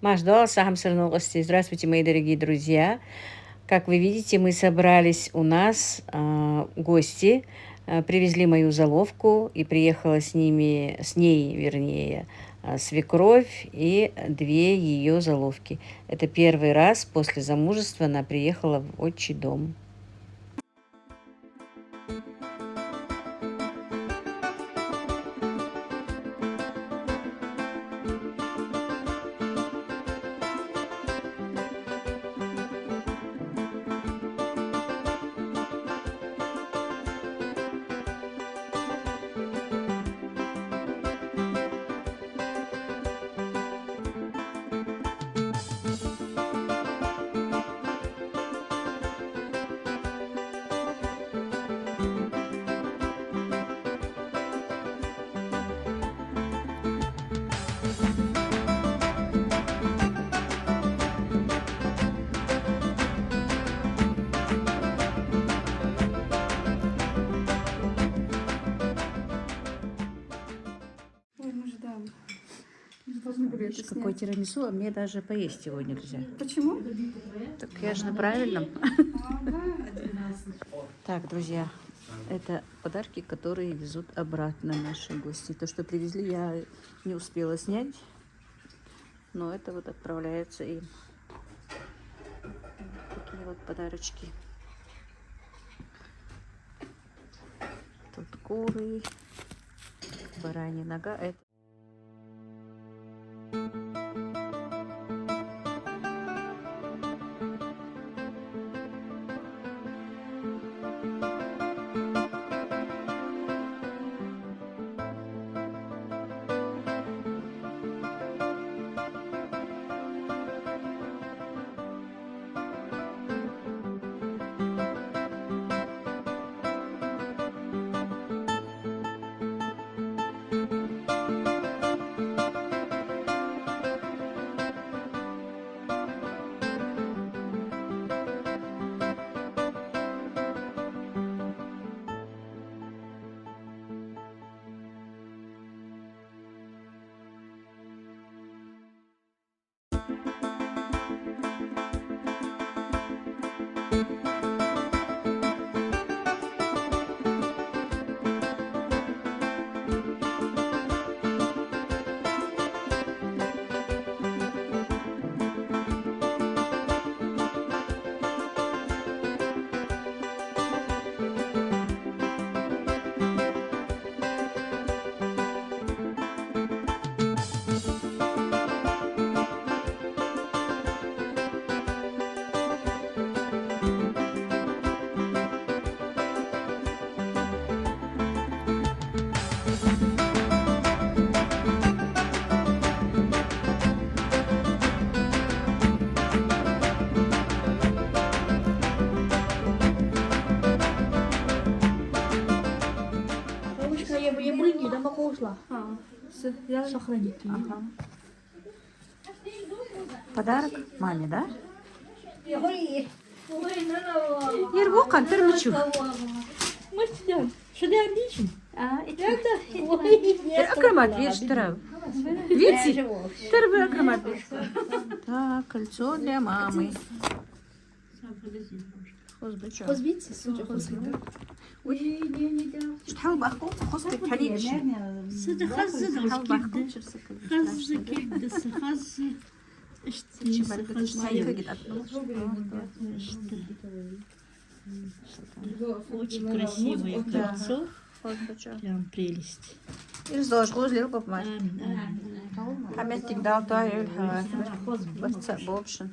Маждал Сахам Сарногости. Здравствуйте, мои дорогие друзья. Как вы видите, мы собрались у нас гости. Привезли мою заловку и приехала с ней, вернее, свекровь и две ее заловки. Это первый раз после замужества она приехала в отчий дом. Какой тирамису, а мне даже поесть его нельзя. Почему? Так я же на правильном. Так, друзья, это подарки, которые везут обратно наши гости. То, что привезли, я не успела снять, но это вот отправляется им. Такие вот подарочки. Тут куры, баранья нога. Это Я брынги, да, могу ушла. Я сохранить. ага. Подарок маме, да? Ербукан, термичу. Что ты отлично? Акромат, видишь, тарав. Видите? Тервы акромат. Так, кольцо для мамы. Позбиться, судя по всему. شحال باخو خصك حليب خز очень красивое кольцо. Прям прелесть. يرزوج غوز لي ربط ماي حماتك دالتا يلها بس بوبشن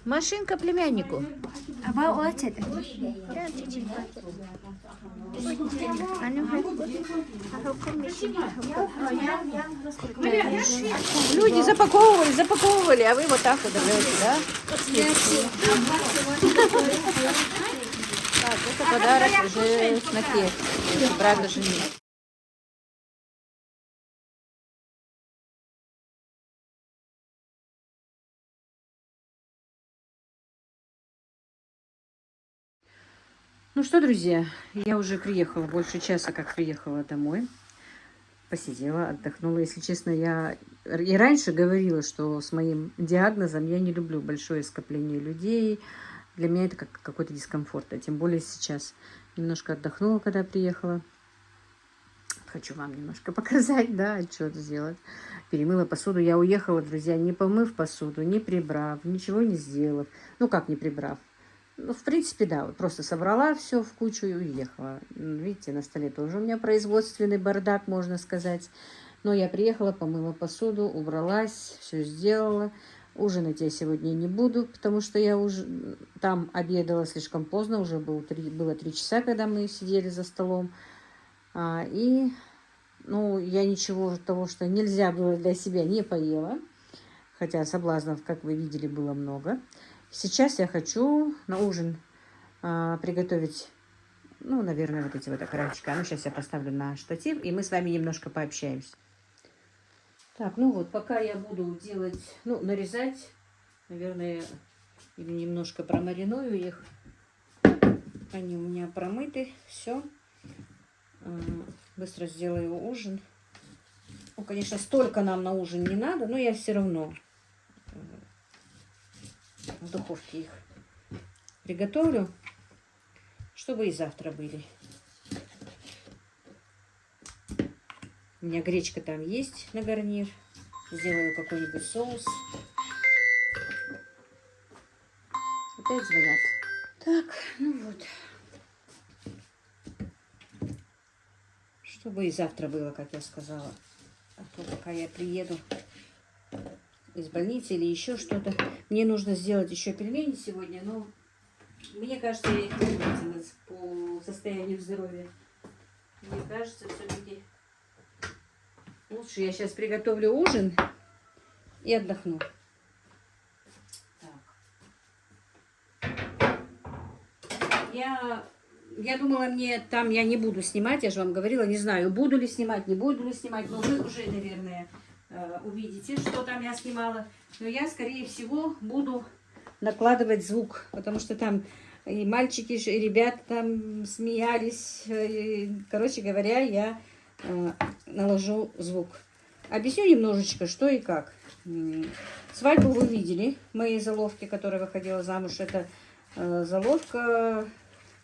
Машинка племяннику. Люди запаковывали, а вы вот так вот даете, да? Так, это подарок уже сноке. Правда же нет. Ну что, друзья, я уже приехала, больше часа как приехала домой. Посидела, отдохнула. Если честно, я и раньше говорила, что с моим диагнозом я не люблю большое скопление людей. Для меня это как какой-то дискомфорт. А тем более сейчас немножко отдохнула, когда приехала. Хочу вам немножко показать, да, отчет сделать. Перемыла посуду. Я уехала, друзья, не помыв посуду, не прибрав, ничего не сделав. Ну, как не прибрав? Ну, в принципе, да, вот просто собрала все в кучу и уехала. Видите, на столе тоже у меня производственный бардак, можно сказать. Но я приехала, помыла посуду, убралась, все сделала. Ужинать я сегодня не буду, потому что я уже там обедала слишком поздно, уже было 3 часа, когда мы сидели за столом. И, ну, я ничего того, что нельзя было для себя, не поела. Хотя соблазнов, как вы видели, было много. Сейчас я хочу на ужин приготовить, ну, наверное, вот эти вот окорочка. Ну, сейчас я поставлю на штатив, и мы с вами немножко пообщаемся. Так, ну вот, пока я буду делать, ну, нарезать, наверное, или немножко промариную их. Они у меня промыты, все. Быстро сделаю ужин. Ну, конечно, столько нам на ужин не надо, но я все равно в духовке их приготовлю, чтобы и завтра были. У меня гречка там есть на гарнир. Сделаю какой-нибудь соус. Опять звонят. Так, ну вот. Чтобы и завтра было, как я сказала. А то пока я приеду из больницы или еще что-то. Мне нужно сделать еще пельмени сегодня, но мне кажется, я их не буду по состоянию здоровья. Мне кажется, все-таки лучше я сейчас приготовлю ужин и отдохну. Так. Я думала, мне там я не буду снимать, я же вам говорила, не знаю, буду ли снимать, не буду ли снимать, но вы уже, наверное, увидите, что там я снимала. Но я, скорее всего, буду накладывать звук, потому что там и мальчики, и ребята там смеялись. Короче говоря, я наложу звук. Объясню немножечко, что и как. Свадьбу вы видели, моей заловки, которая выходила замуж. Это заловка.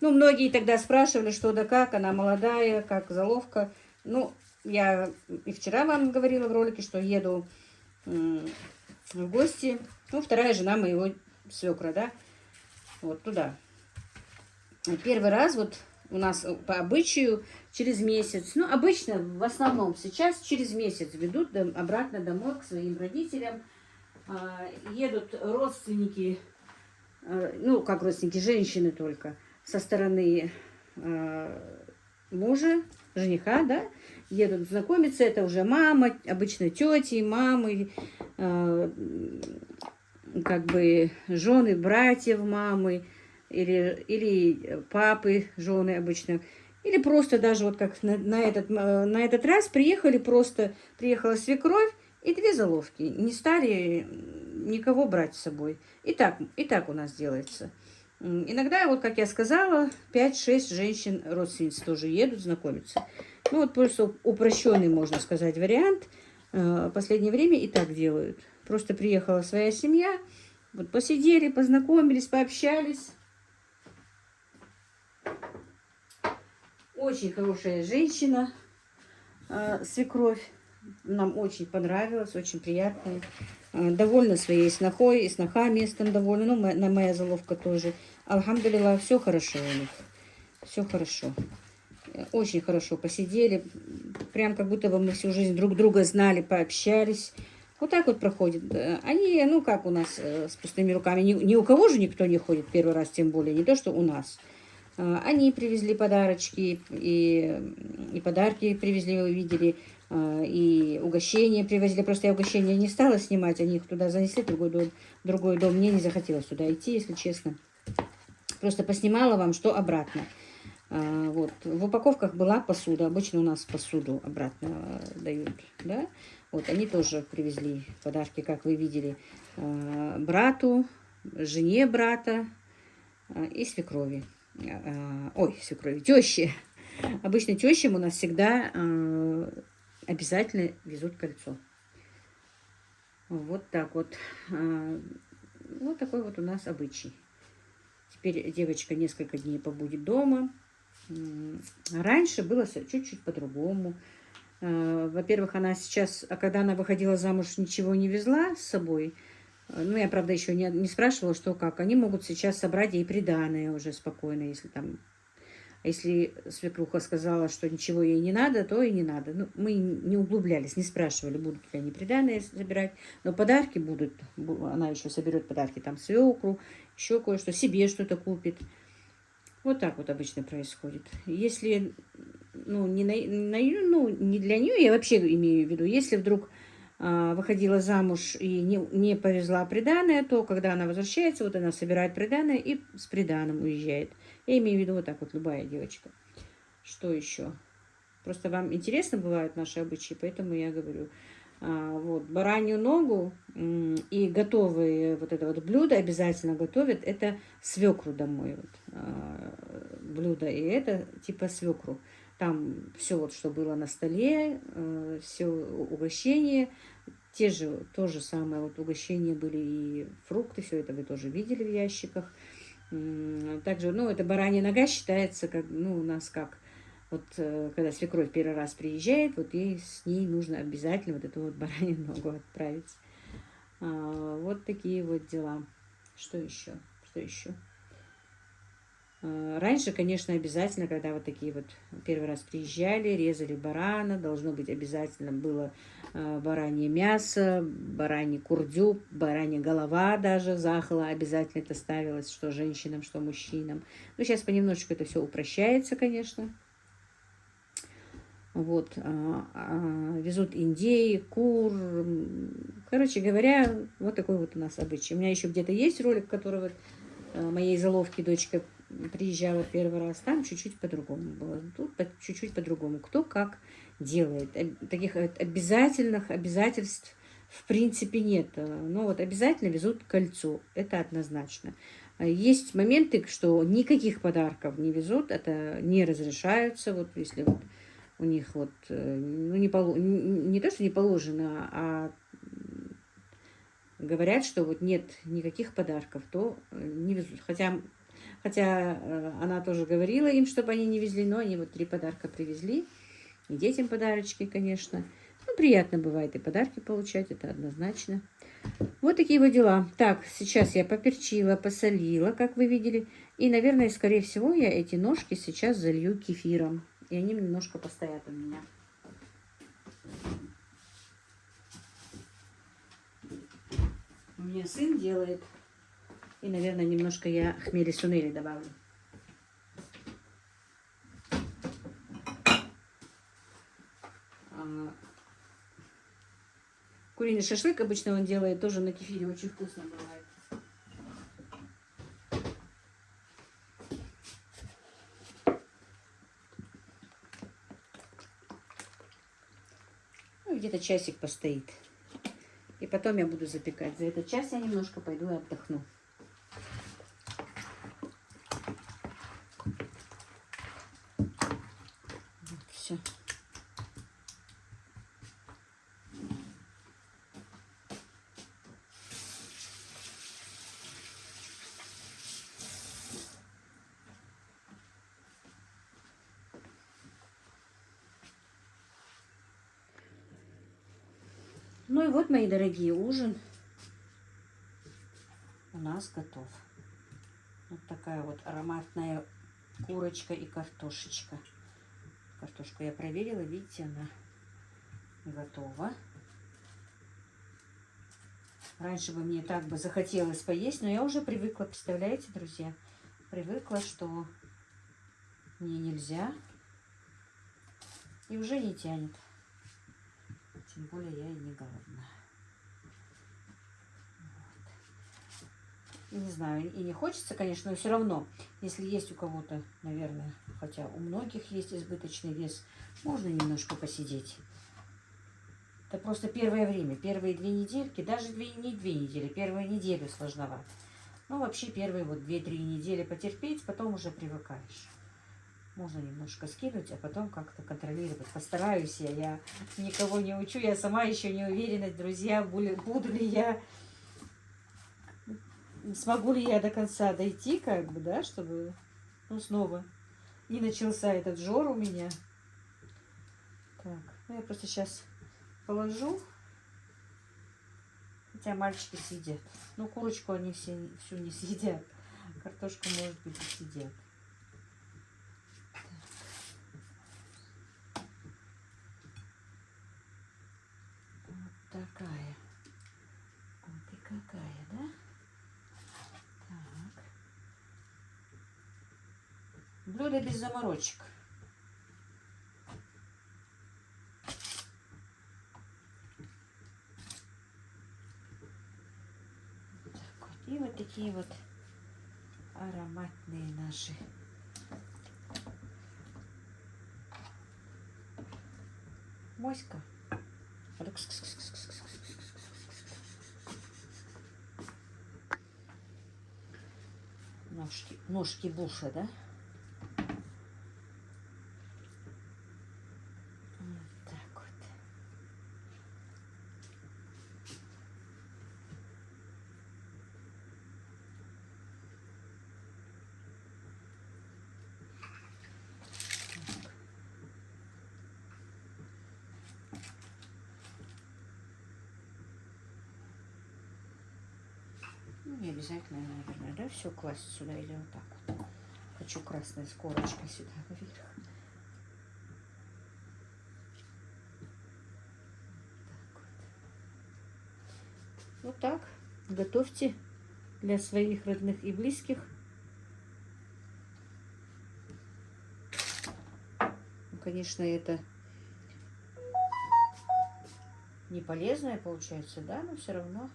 Ну, многие тогда спрашивали, что да как, она молодая, как заловка. Ну, я и вчера вам говорила в ролике, что еду в гости. Ну, вторая жена моего свекра, да, вот туда. Первый раз вот у нас по обычаю через месяц, ну, обычно, в основном сейчас через месяц ведут обратно домой к своим родителям. Едут родственники, ну, как родственники, женщины только, со стороны мужа, жениха, да, едут знакомиться, это уже мама, обычно тети, мамы, как бы жены, братьев мамы, или папы, жены обычно, или просто даже вот как на этот раз приехала свекровь и 2 заловки, не стали никого брать с собой. И так у нас делается. Иногда, вот как я сказала, 5-6 женщин, родственниц тоже едут знакомиться. Ну вот просто упрощенный, можно сказать, вариант. В последнее время и так делают. Просто приехала своя семья, вот посидели, познакомились, пообщались. Очень хорошая женщина, свекровь. Нам очень понравилась, очень приятная. Довольна своей снохой, и сноха местом довольна. Ну, моя заловка тоже. Алхамдулилlah, все хорошо у них. Все хорошо. Очень хорошо посидели. Прям как будто бы мы всю жизнь друг друга знали, пообщались. Вот так вот проходит. Они, ну как у нас с пустыми руками, ни у кого же никто не ходит первый раз, тем более, не то, что у нас. Они привезли подарочки, и подарки привезли, вы видели, и угощения привезли. Просто я угощения не стала снимать, они их туда занесли, другой дом. Мне не захотелось туда идти, если честно. Просто поснимала вам, что обратно. Вот. В упаковках была посуда. Обычно у нас посуду обратно дают, да? Вот, они тоже привезли подарки, как вы видели, брату, жене брата и свекрови. Ой, свекрови, теще. Обычно тещам у нас всегда обязательно везут кольцо. Вот так вот. Вот такой вот у нас обычай. Теперь девочка несколько дней побудет дома. Раньше было чуть-чуть по-другому. Во-первых, она сейчас, когда она выходила замуж, ничего не везла с собой. Ну, я, правда, еще не спрашивала, что как. Они могут сейчас собрать ей приданое уже спокойно, если там... Если свекруха сказала, что ничего ей не надо, то и не надо. Ну, мы не углублялись, не спрашивали, будут ли они приданое собирать. Но подарки будут. Она еще соберет подарки там свекру, еще кое-что, себе что-то купит. Вот так вот обычно происходит. Если, ну, не для нее, я вообще имею в виду, если вдруг выходила замуж и не повезла приданое, то когда она возвращается, вот она собирает приданое и с приданым уезжает. Я имею в виду вот так вот любая девочка. Что еще? Просто вам интересно бывают наши обычаи, поэтому я говорю. Вот, баранью ногу и готовые вот это вот блюдо обязательно готовят. Это свекру домой. Вот, блюдо. И это типа свекру. Там все вот, что было на столе, все угощение. То же самое вот угощения были и фрукты. Все это вы тоже видели в ящиках. Также, ну, это баранья нога считается, как, ну, у нас как... Вот когда свекровь первый раз приезжает, вот ей с ней нужно обязательно вот эту вот баранью ногу отправить. Вот такие вот дела. Что еще? Что еще? Раньше, конечно, обязательно, когда вот такие вот первый раз приезжали, резали барана, должно быть обязательно было баранье мясо, бараний курдюк, баранья голова даже, захла обязательно это ставилось, что женщинам, что мужчинам. Ну, сейчас понемножечку это все упрощается, конечно. Вот, везут индей, кур. Короче говоря, вот такой вот у нас обычай. У меня еще где-то есть ролик, который вот моей заловки дочка приезжала первый раз. Там чуть-чуть по-другому было. Тут чуть-чуть по-другому. Кто как делает. Таких обязательных обязательств в принципе нет. Но вот обязательно везут кольцо. Это однозначно. Есть моменты, что никаких подарков не везут. Это не разрешаются. Вот если вот у них вот, ну, не то, что не положено, а говорят, что вот нет никаких подарков, то не везут. Хотя она тоже говорила им, чтобы они не везли, но они вот 3 подарка привезли. И детям подарочки, конечно. Ну, приятно бывает и подарки получать, это однозначно. Вот такие вот дела. Так, сейчас я поперчила, посолила, как вы видели. И, наверное, скорее всего, я эти ножки сейчас залью кефиром. И они немножко постоят у меня. У меня сын делает. И, наверное, немножко я хмели-сунели добавлю. Куриный шашлык обычно он делает тоже на кефире. Очень вкусно бывает. Ну, где-то часик постоит. И потом я буду запекать. За этот час я немножко пойду и отдохну. Вот, все. Ну и вот, мои дорогие, ужин у нас готов. Вот такая вот ароматная курочка и картошечка. Картошку я проверила, видите, она готова. Раньше бы мне так бы захотелось поесть, но я уже привыкла, представляете, друзья? Привыкла, что мне нельзя. И уже не тянет. Тем более я и не голодна. Вот. Не знаю, и не хочется, конечно, но все равно, если есть у кого-то, наверное, хотя у многих есть избыточный вес, можно немножко посидеть. Это просто первое время, первые 2 недельки, даже не 2 недели, первую неделю сложновато. Ну, вообще первые вот 2-3 недели потерпеть, потом уже привыкаешь. Можно немножко скинуть, а потом как-то контролировать. Постараюсь я никого не учу, я сама еще не уверена, друзья, буду ли я, смогу ли я до конца дойти, как бы, да, чтобы, ну, снова не начался этот жор у меня. Так, ну я просто сейчас положу, хотя мальчики съедят. Ну, курочку они всю не съедят, картошку, может быть, и съедят. Такая. Вот и какая, да? Так. Блюдо без заморочек. Так вот. И вот такие вот ароматные наши моська. Ножки буша, да? Вот так вот. Ну, не обязательно, наверное, да, все класть сюда или вот так вот. Хочу красной с корочкой сюда наверх. Вот так. Готовьте для своих родных и близких. Ну, конечно, это не полезное получается, да, но все равно.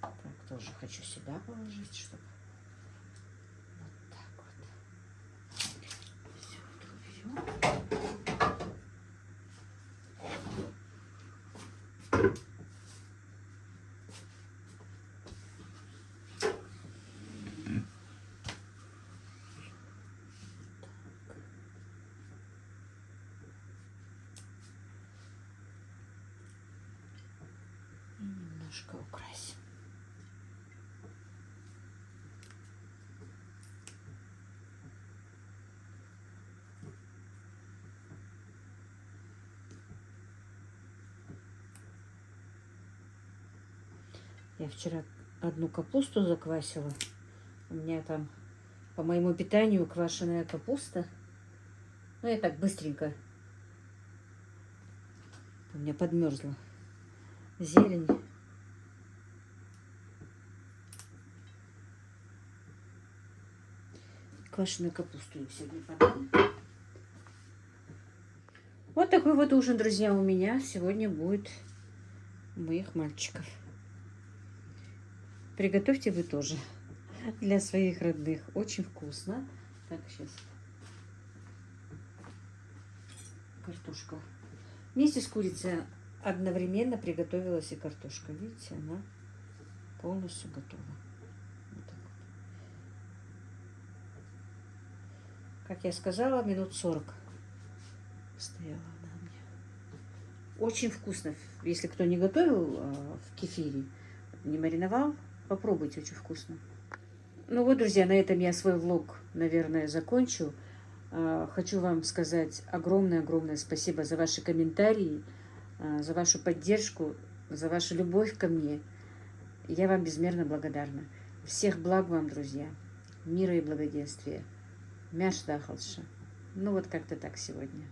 Так, тоже хочу сюда положить, чтобы вот так вот. Все это уберем. И немножко украсим. Я вчера одну капусту заквасила. У меня там по моему питанию квашеная капуста. Ну, я так быстренько. У меня подмерзла зелень. Квашеную капусту я сегодня подам. Вот такой вот ужин, друзья, у меня сегодня будет у моих мальчиков. Приготовьте вы тоже для своих родных. Очень вкусно. Так, сейчас. Картошка. Вместе с курицей одновременно приготовилась и картошка. Видите, она полностью готова. Вот так вот. Как я сказала, минут 40 стояла она у меня. Очень вкусно. Если кто не готовил в кефире, не мариновал, попробуйте, очень вкусно. Ну вот, друзья, на этом я свой влог, наверное, закончу. Хочу вам сказать огромное-огромное спасибо за ваши комментарии, за вашу поддержку, за вашу любовь ко мне. Я вам безмерно благодарна. Всех благ вам, друзья. Мира и благоденствия. Мяш дахалша. Ну вот как-то так сегодня.